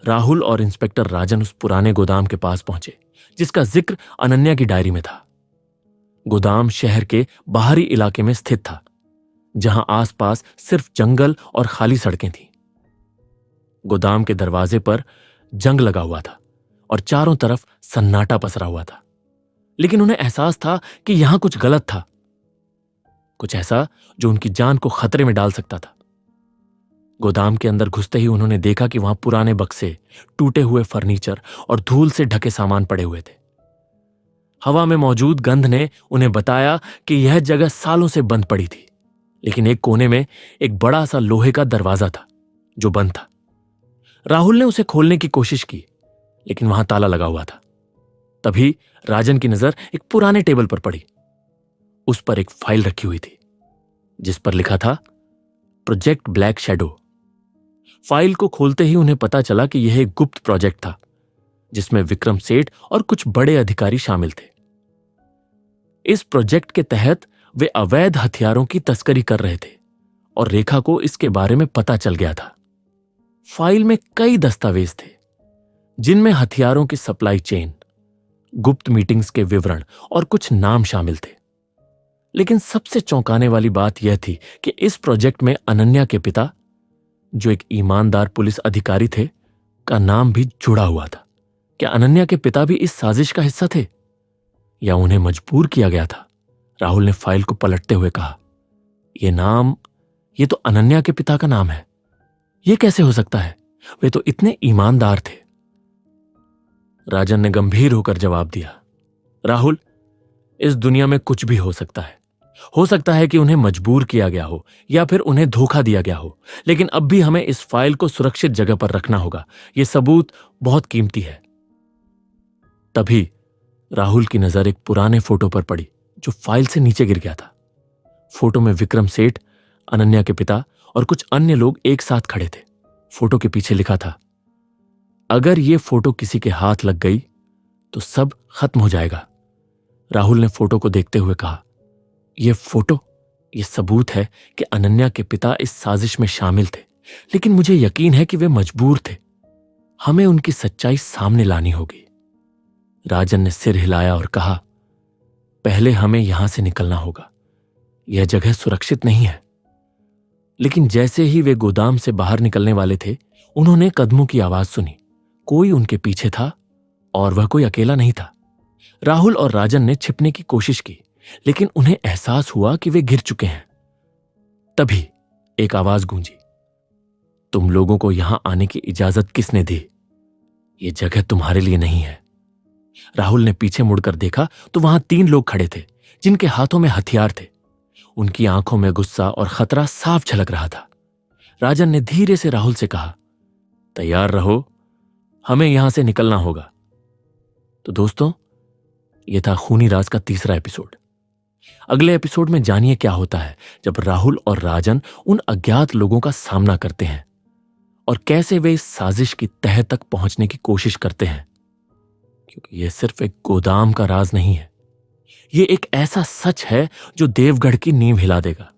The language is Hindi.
राहुल और इंस्पेक्टर राजन उस पुराने गोदाम के पास पहुंचे जिसका जिक्र अनन्या की डायरी में था। गोदाम शहर के बाहरी इलाके में स्थित था, जहां आसपास सिर्फ जंगल और खाली सड़कें थीं। गोदाम के दरवाजे पर जंग लगा हुआ था और चारों तरफ सन्नाटा पसरा हुआ था, लेकिन उन्हें एहसास था कि यहां कुछ गलत था, कुछ ऐसा जो उनकी जान को खतरे में डाल सकता था। गोदाम के अंदर घुसते ही उन्होंने देखा कि वहां पुराने बक्से, टूटे हुए फर्नीचर और धूल से ढके सामान पड़े हुए थे। हवा में मौजूद गंध ने उन्हें बताया कि यह जगह सालों से बंद पड़ी थी, लेकिन एक कोने में एक बड़ा सा लोहे का दरवाजा था जो बंद था। राहुल ने उसे खोलने की कोशिश की, लेकिन वहां ताला लगा हुआ था। तभी राजन की नजर एक पुराने टेबल पर पड़ी। उस पर एक फाइल रखी हुई थी जिस पर लिखा था प्रोजेक्ट ब्लैक शैडो। फाइल को खोलते ही उन्हें पता चला कि यह एक गुप्त प्रोजेक्ट था जिसमें विक्रम सेठ और कुछ बड़े अधिकारी शामिल थे। इस प्रोजेक्ट के तहत वे अवैध हथियारों की तस्करी कर रहे थे और रेखा को इसके बारे में पता चल गया था। फाइल में कई दस्तावेज थे जिनमें हथियारों की सप्लाई चेन, गुप्त मीटिंग्स के विवरण और कुछ नाम शामिल थे। लेकिन सबसे चौंकाने वाली बात यह थी कि इस प्रोजेक्ट में अनन्या के पिता, जो एक ईमानदार पुलिस अधिकारी थे, का नाम भी जुड़ा हुआ था। क्या अनन्या के पिता भी इस साजिश का हिस्सा थे या उन्हें मजबूर किया गया था? राहुल ने फाइल को पलटते हुए कहा, ये तो अनन्या के पिता का नाम है। यह कैसे हो सकता है? वे तो इतने ईमानदार थे। राजन ने गंभीर होकर जवाब दिया, राहुल, इस दुनिया में कुछ भी हो सकता है। हो सकता है कि उन्हें मजबूर किया गया हो या फिर उन्हें धोखा दिया गया हो, लेकिन अब भी हमें इस फाइल को सुरक्षित जगह पर रखना होगा। यह सबूत बहुत कीमती है। तभी राहुल की नजर एक पुराने फोटो पर पड़ी जो फाइल से नीचे गिर गया था। फोटो में विक्रम सेठ, अनन्या के पिता और कुछ अन्य लोग एक साथ खड़े थे। फोटो के पीछे लिखा था, अगर यह फोटो किसी के हाथ लग गई तो सब खत्म हो जाएगा। राहुल ने फोटो को देखते हुए कहा, यह फोटो, यह सबूत है कि अनन्या के पिता इस साजिश में शामिल थे, लेकिन मुझे यकीन है कि वे मजबूर थे। हमें उनकी सच्चाई सामने लानी होगी। राजन ने सिर हिलाया और कहा, पहले हमें यहां से निकलना होगा। यह जगह सुरक्षित नहीं है। लेकिन जैसे ही वे गोदाम से बाहर निकलने वाले थे, उन्होंने कदमों की आवाज सुनी। कोई उनके पीछे था और वह कोई अकेला नहीं था। राहुल और राजन ने छिपने की कोशिश की, लेकिन उन्हें एहसास हुआ कि वे गिर चुके हैं। तभी एक आवाज गूंजी, तुम लोगों को यहां आने की इजाजत किसने दी? यह जगह तुम्हारे लिए नहीं है। राहुल ने पीछे मुड़कर देखा तो वहां 3 लोग खड़े थे जिनके हाथों में हथियार थे। उनकी आंखों में गुस्सा और खतरा साफ झलक रहा था। राजन ने धीरे से राहुल से कहा, तैयार रहो, हमें यहां से निकलना होगा। तो दोस्तों, यह था खूनी राज का 3रा एपिसोड। अगले एपिसोड में जानिए क्या होता है जब राहुल और राजन उन अज्ञात लोगों का सामना करते हैं और कैसे वे इस साजिश की तह तक पहुंचने की कोशिश करते हैं। क्योंकि यह सिर्फ एक गोदाम का राज नहीं है, यह एक ऐसा सच है जो देवगढ़ की नींव हिला देगा।